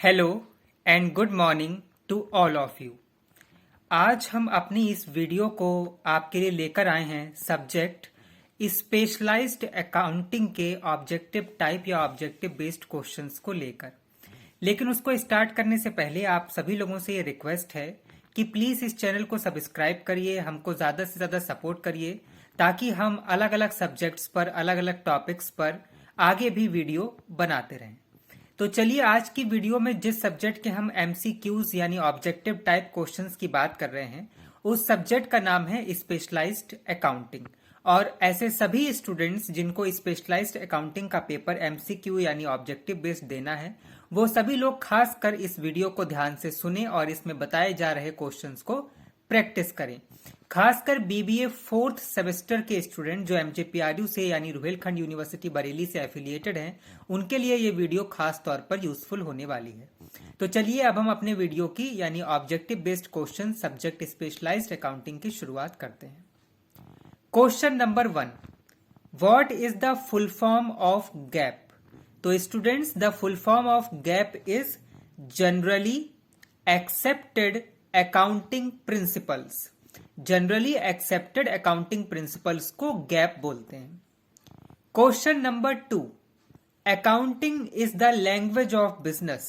Hello and good morning to all of you. आज हम अपनी इस वीडियो को आपके लिए लेकर आए हैं सब्जेक्ट स्पेशलाइज्ड अकाउंटिंग के ऑब्जेक्टिव टाइप या ऑब्जेक्टिव बेस्ड क्वेश्चंस को लेकर। लेकिन उसको स्टार्ट करने से पहले आप सभी लोगों से ये रिक्वेस्ट है कि प्लीज इस चैनल को सब्सक्राइब करिए, हमको ज्यादा से ज्यादा सपोर्ट करिए ताकि हम अलग अलग सब्जेक्ट्स पर, अलग अलग टॉपिक्स पर आगे भी वीडियो बनाते रहें। तो चलिए आज की वीडियो में जिस सब्जेक्ट के हम एमसीक्यूज यानी ऑब्जेक्टिव टाइप क्वेश्चंस की बात कर रहे हैं उस सब्जेक्ट का नाम है स्पेशलाइज्ड अकाउंटिंग। और ऐसे सभी स्टूडेंट्स जिनको स्पेशलाइज्ड अकाउंटिंग का पेपर एमसीक्यू यानी ऑब्जेक्टिव बेस्ड देना है वो सभी लोग खास कर इस वीडियो को ध्यान से सुने और इसमें बताए जा रहे क्वेश्चंस को प्रैक्टिस करें। खासकर बीबीए फोर्थ सेमेस्टर के स्टूडेंट जो एमजेपीआरयू से यानी रुहेलखंड यूनिवर्सिटी बरेली से एफिलिएटेड हैं उनके लिए ये वीडियो खास तौर पर यूजफुल होने वाली है। तो चलिए अब हम अपने वीडियो की यानी objective based question subject specialised accounting की शुरुआत करते हैं। Question number 1, what is the full form of GAAP? तो students the full form of GAAP is generally accepted accounting principles. Generally accepted accounting principles को GAAP बोलते हैं। Question number 2, accounting is the language of business.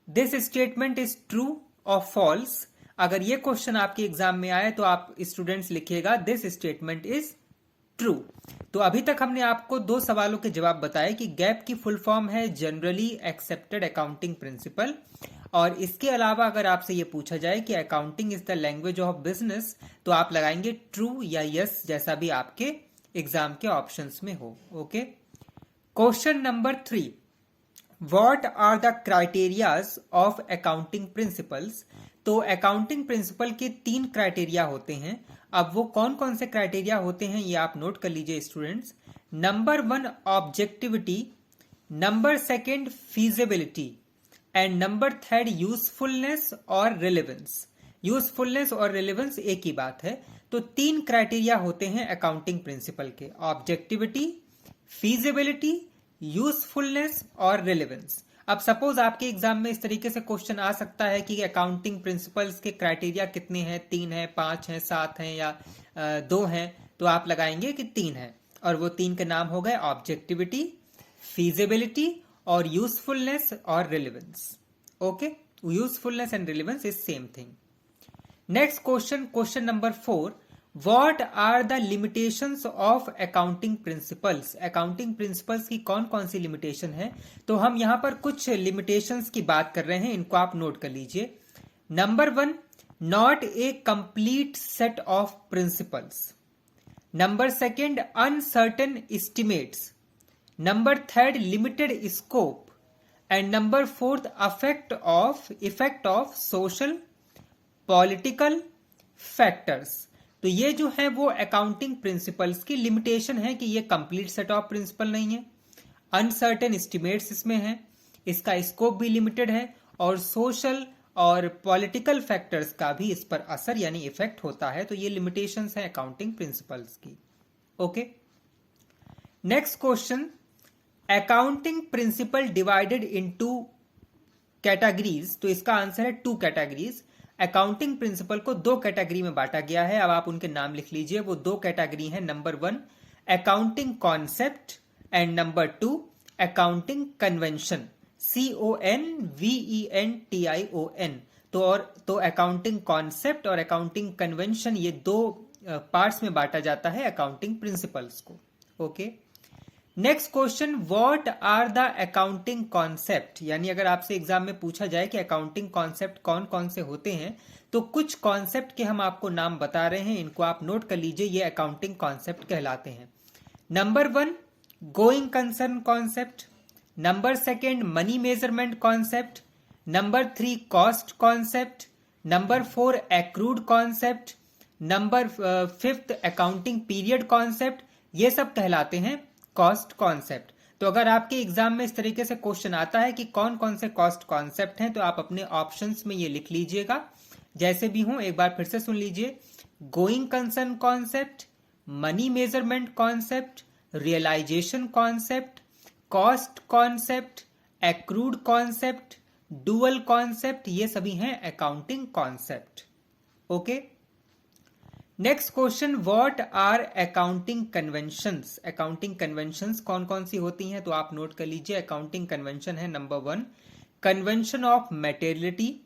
This statement is true और false. अगर ये question आपके exam में आए तो आप स्टूडेंट्स लिखिएगा दिस स्टेटमेंट इज ट्रू। तो अभी तक हमने आपको दो सवालों के जवाब बताए कि गैप की फुल फॉर्म है जनरली एक्सेप्टेड अकाउंटिंग प्रिंसिपल, और इसके अलावा अगर आपसे ये पूछा जाए कि accounting is the language of business तो आप लगाएंगे ट्रू या यस जैसा भी आपके एग्जाम के ऑप्शंस में हो। Okay. Question number 3, what are the criterias of accounting principles? तो अकाउंटिंग प्रिंसिपल के 3 क्राइटेरिया होते हैं। अब वो कौन कौन से क्राइटेरिया होते हैं ये आप नोट कर लीजिए students. Number 1 objectivity, number 2 feasibility and number 3 usefulness और रिलेवेंस। यूजफुलनेस और रिलेवेंस एक ही बात है। तो 3 क्राइटेरिया होते हैं अकाउंटिंग प्रिंसिपल के, ऑब्जेक्टिविटी, फीजिबिलिटी, यूजफुलनेस और रिलेवेंस। अब सपोज आपके एग्जाम में इस तरीके से क्वेश्चन आ सकता है कि अकाउंटिंग प्रिंसिपल्स के क्राइटेरिया कितने हैं, 3 हैं, 5 हैं, 7 हैं या 2 हैं। तो आप लगाएंगे कि 3 है और वो 3 के नाम हो गए ऑब्जेक्टिविटी, फीजिबिलिटी और यूजफुलनेस और relevance. Okay, usefulness and relevance is same thing. Next question, question number 4, what are the limitations of accounting principles? Accounting principles की कौन कौन सी लिमिटेशन है? तो हम यहां पर कुछ लिमिटेशंस की बात कर रहे हैं, इनको आप नोट कर लीजिए। Number 1, not a complete set of principles. Number 2, uncertain estimates. Number 3, limited scope and number 4 effect of social political factors. तो ये जो है वो अकाउंटिंग प्रिंसिपल्स की लिमिटेशन है कि ये कंप्लीट सेट ऑफ प्रिंसिपल नहीं है, अनसर्टेन एस्टिमेट्स इसमें है, इसका स्कोप भी लिमिटेड है और सोशल और पॉलिटिकल फैक्टर्स का भी इस पर असर यानी इफेक्ट होता है। तो ये लिमिटेशंस है अकाउंटिंग प्रिंसिपल्स की। Okay. Next question, accounting principle divided into categories. तो इसका आंसर है 2 कैटेगरीज। अकाउंटिंग प्रिंसिपल को 2 कैटेगरी में बांटा गया है। अब आप उनके नाम लिख लीजिए। वो 2 कैटेगरी हैं। Number 1 accounting concept and number 2 accounting convention, CONVENTION। तो अकाउंटिंग कॉन्सेप्ट और अकाउंटिंग कन्वेंशन ये 2 पार्ट्स में बांटा जाता है अकाउंटिंग प्रिंसिपल्स को। Okay. Next question, what are the accounting concept? यानी अगर आपसे एग्जाम में पूछा जाए कि अकाउंटिंग कॉन्सेप्ट कौन कौन से होते हैं तो कुछ कॉन्सेप्ट के हम आपको नाम बता रहे हैं, इनको आप नोट कर लीजिए। ये अकाउंटिंग कॉन्सेप्ट कहलाते हैं। Number 1 going concern concept, number 2 money measurement concept, number 3 cost concept, number 4 accrued concept, number 5 accounting period concept. ये सब कहलाते हैं कॉस्ट कॉन्सेप्ट। तो अगर आपके एग्जाम में इस तरीके से क्वेश्चन आता है कि कौन कौन से कॉस्ट कॉन्सेप्ट हैं तो आप अपने ऑप्शंस में ये लिख लीजिएगा जैसे भी हो। एक बार फिर से सुन लीजिए, going concern concept, money measurement concept, realisation concept, cost concept, accrued concept, dual concept, ये सभी हैं accounting concept. Okay, next question, what are accounting conventions. Accounting conventions कौन कौन सी होती हैं, तो आप नोट कर लीजिए। अकाउंटिंग कन्वेंशन है number 1 convention of materiality,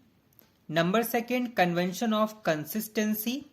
number 2 convention of consistency,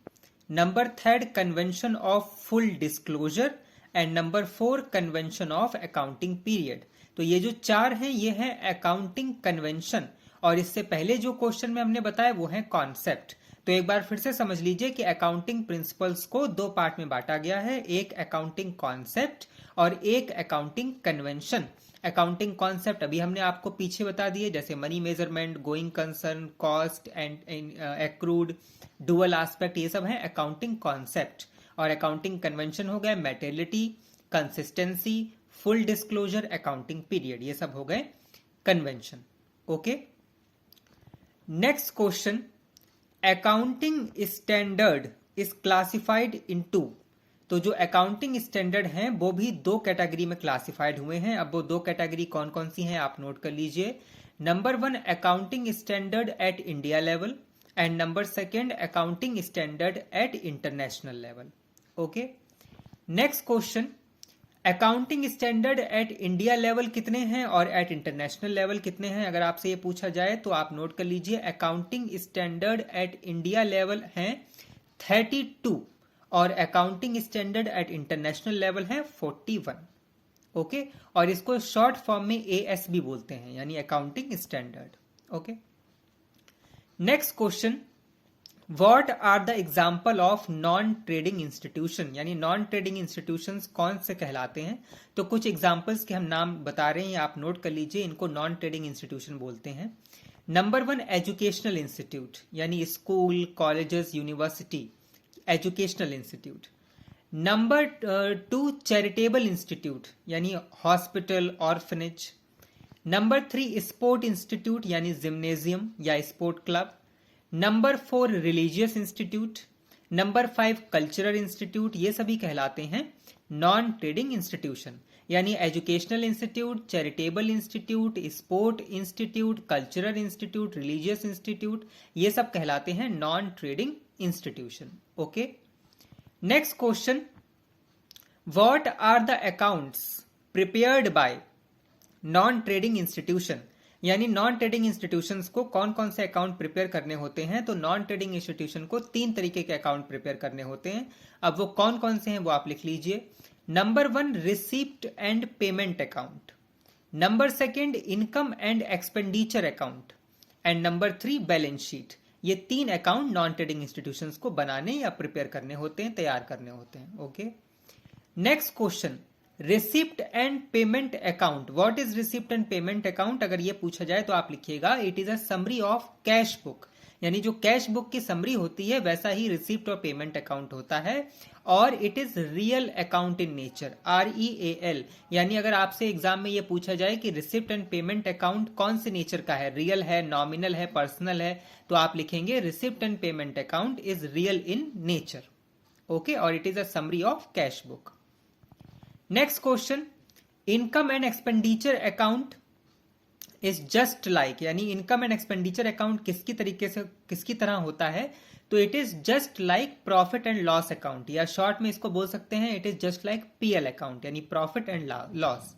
number 3 convention of full disclosure and number 4 convention of accounting period. तो ये जो 4 हैं ये हैं अकाउंटिंग कन्वेंशन, और इससे पहले जो क्वेश्चन में हमने बताया वो है कॉन्सेप्ट। तो एक बार फिर से समझ लीजिए कि अकाउंटिंग प्रिंसिपल्स को 2 पार्ट में बांटा गया है, एक अकाउंटिंग कॉन्सेप्ट और एक अकाउंटिंग कन्वेंशन। अकाउंटिंग कॉन्सेप्ट अभी हमने आपको पीछे बता दिए, जैसे money measurement, going concern, cost and accrued, dual aspect, ये सब है अकाउंटिंग कॉन्सेप्ट। और अकाउंटिंग कन्वेंशन हो गए materiality, consistency, full disclosure, accounting period, ये सब हो गए convention. Okay, next question, accounting standard is classified into. तो जो अकाउंटिंग स्टैंडर्ड हैं वो भी 2 कैटेगरी में क्लासिफाइड हुए हैं। अब वो 2 कैटेगरी कौन कौन सी हैं आप नोट कर लीजिए। Number 1 accounting standard at India level and number 2 accounting standard at international level. Okay, next question, accounting standard at India level कितने हैं और एट इंटरनेशनल लेवल कितने हैं, अगर आपसे ये पूछा जाए तो आप नोट कर लीजिए। Accounting standard at India level हैं 32 और accounting standard at international level है 41। ओके, और इसको शॉर्ट फॉर्म में ASB बोलते हैं, यानी accounting standard. Okay, next question, what are the example of non trading institution, यानी नॉन ट्रेडिंग इंस्टीट्यूशंस कौन से कहलाते हैं। तो कुछ एग्जाम्पल्स के हम नाम बता रहे हैं, आप नोट कर लीजिए, इनको नॉन ट्रेडिंग इंस्टीट्यूशन बोलते हैं। नंबर 1 एजुकेशनल इंस्टीट्यूट, यानी school, colleges, university, educational institute. Number 2 charitable institute, यानी hospital, orphanage. Number 3 sport institute, यानी जिम्नेजियम या sport club. Number 4 religious institute. Number 5 cultural institute, ये सभी कहलाते हैं नॉन ट्रेडिंग इंस्टीट्यूशन, यानी educational institute, charitable institute, sport institute, cultural institute, religious institute, ये सब कहलाते हैं non trading institution. Okay, next question, what are the accounts prepared bye non trading institution, यानी नॉन ट्रेडिंग इंस्टीट्यूशंस को कौन कौन से अकाउंट प्रिपेयर करने होते हैं। तो नॉन ट्रेडिंग इंस्टीट्यूशन को 3 तरीके के अकाउंट प्रिपेयर करने होते हैं। अब वो कौन कौन से हैं वो आप लिख लीजिए। Number 1 receipt and payment account, number 2 income and expenditure account and number 3 balance sheet. ये 3 अकाउंट नॉन ट्रेडिंग इंस्टीट्यूशंस को बनाने या प्रिपेयर करने होते हैं, तैयार करने होते हैं। Okay, next question, receipt and payment account, what is receipt and payment account, अगर ये पूछा जाए तो आप लिखिएगा it is a summary of cash book, यानी जो कैश बुक की समरी होती है वैसा ही रिसिप्ट और पेमेंट अकाउंट होता है। और it is real account in nature, REAL, यानी अगर आपसे एग्जाम में ये पूछा जाए कि रिसिप्ट एंड पेमेंट अकाउंट कौन से नेचर का है, रियल है, नॉमिनल है, पर्सनल है, तो आप लिखेंगे receipt and payment account is real in nature. Okay, और it is a summary of cash book. Next question, income and expenditure account is just like, यानी इनकम एंड एक्सपेंडिचर अकाउंट किसकी तरह होता है, तो it is just like profit and loss account, या शॉर्ट में इसको बोल सकते हैं it is just like PL account, यानी profit and loss,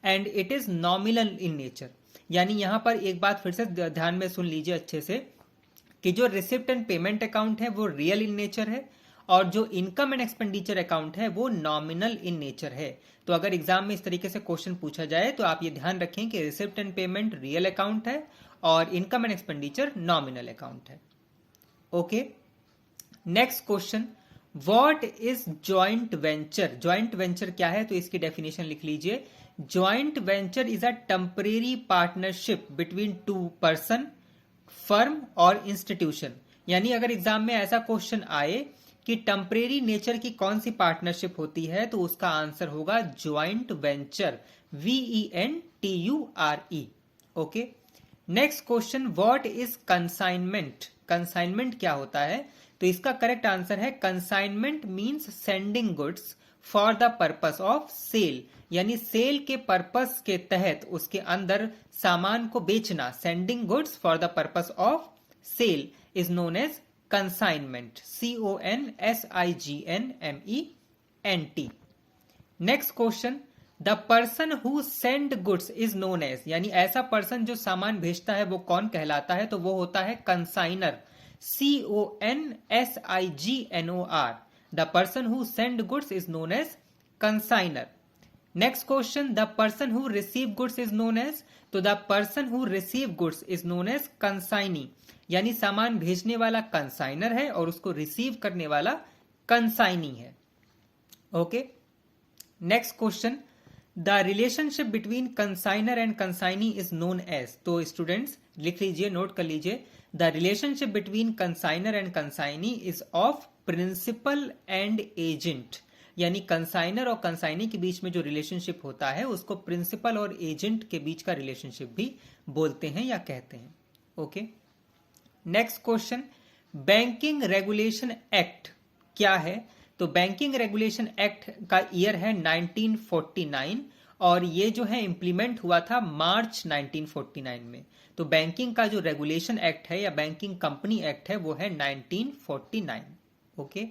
and it is nominal in nature. यानी यहां पर एक बात फिर से ध्यान में सुन लीजिए अच्छे से कि जो रिसिप्ट एंड पेमेंट अकाउंट है वो रियल इन नेचर है, और जो इनकम एंड एक्सपेंडिचर अकाउंट है वो नॉमिनल इन नेचर है। तो अगर एग्जाम में इस तरीके से क्वेश्चन पूछा जाए तो आप ये ध्यान रखें कि receipt and payment real account है और income and expenditure nominal account है। Okay, next question, what is joint venture, joint venture क्या है, तो इसकी डेफिनेशन लिख लीजिए। Joint venture is a temporary partnership between 2 person, firm और इंस्टीट्यूशन। यानी अगर एग्जाम में ऐसा क्वेश्चन आए कि टेम्परेरी नेचर की कौन सी पार्टनरशिप होती है, तो उसका आंसर होगा joint venture, VENTURE। Okay, next question, what is consignment, consignment क्या होता है, तो इसका करेक्ट आंसर है consignment means sending goods for the purpose of sale, यानी सेल के पर्पस के तहत उसके अंदर सामान को बेचना, sending goods for the purpose of sale is known as consignment, CONSIGNMENT। Next question, the person who send goods is known as, यानी ऐसा पर्सन जो सामान भेजता है वो कौन कहलाता है, तो वो होता है consignor, CONSIGNOR। The person who send goods is known as consignor. Next question, the person who receive goods is known as, तो the person who receive goods is known as consignee, यानी सामान भेजने वाला कंसाइनर है और उसको receive करने वाला कंसाइनी है। Okay, next question, the relationship between consignor and consignee is known as, तो स्टूडेंट्स लिख लीजिए, नोट कर लीजिए, the relationship between consignor and consignee is of principal and agent, यानी कंसाइनर और कंसाइनी के बीच में जो रिलेशनशिप होता है उसको प्रिंसिपल और एजेंट के बीच का रिलेशनशिप भी बोलते हैं या कहते हैं। Okay, next question, banking regulation act क्या है, तो बैंकिंग रेगुलेशन एक्ट का ईयर है 1949 और ये जो है इंप्लीमेंट हुआ था मार्च 1949 में। तो बैंकिंग का जो रेगुलेशन एक्ट है या बैंकिंग कंपनी एक्ट है वो है 1949। Okay,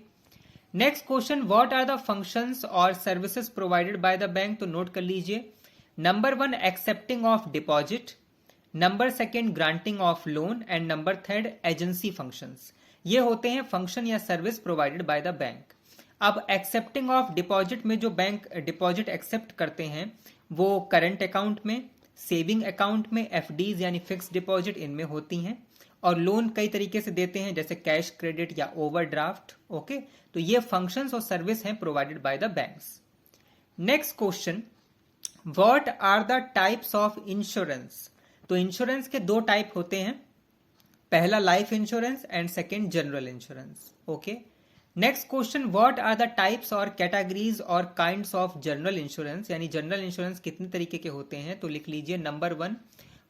next question, what are the functions और services provided by the bank, तो नोट कर लीजिए, number 1 accepting of deposit, number 2 granting of loan and number 3 agency functions. ये होते हैं फंक्शन या service provided by the bank. अब accepting of deposit में जो बैंक डिपॉजिट एक्सेप्ट करते हैं वो करंट अकाउंट में, सेविंग अकाउंट में, एफडीज यानी फिक्स डिपॉजिट इनमें होती हैं, और लोन कई तरीके से देते हैं जैसे कैश क्रेडिट या ओवरड्राफ्ट। ओके, तो ये फंक्शंस और सर्विस हैं provided by the banks. Next question, what are the types of insurance, तो इंश्योरेंस के 2 टाइप होते हैं, पहला life insurance and second general insurance. Okay, next question, what are the types और कैटेगरीज और काइंड्स ऑफ जनरल इंश्योरेंस, यानी general insurance कितने तरीके के होते हैं, तो लिख लीजिए, number 1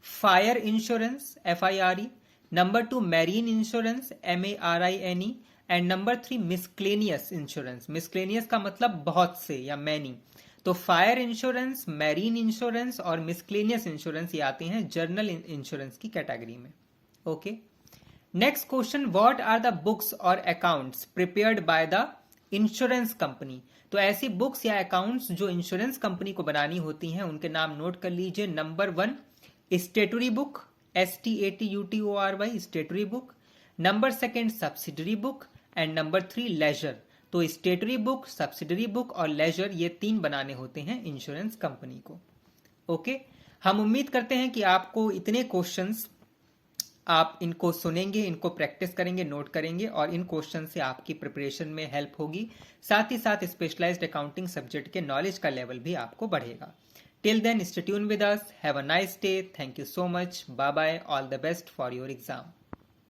fire insurance FIRE, number 2 marine insurance MARINE and number 3 मिसक्लेनियस insurance. मिसक्लेनियस का मतलब बहुत से या मैनी, तो फायर इंश्योरेंस, मैरीन इंश्योरेंस और मिसक्लेनियस इंश्योरेंस ये आते हैं जनरल इंश्योरेंस की कैटेगरी में। Okay, next question, what are the books और accounts prepared by the insurance company, तो ऐसी बुक्स या अकाउंट्स जो इंश्योरेंस कंपनी को बनानी होती हैं उनके नाम नोट कर लीजिए। Number 1 statutory book, STATUTORY statutory book, number 2 subsidiary book and number 3 ledger. तो स्टेटरी बुक, सब्सिडरी बुक और लेजर ये 3 बनाने होते हैं इंश्योरेंस कंपनी को। ओके, हम उम्मीद करते हैं कि आपको इतने क्वेश्चंस आप इनको सुनेंगे, इनको प्रैक्टिस करेंगे, नोट करेंगे और इन क्वेश्चन से आपकी प्रिपरेशन में हेल्प होगी। साथ ही साथ स्पेशलाइज्ड अकाउंटिंग सब्जेक्ट के नॉलेज का लेवल भी आपको बढ़ेगा। Till then stay tuned with us, have a nice day, thank you so much, bye bye, all the best for your exam.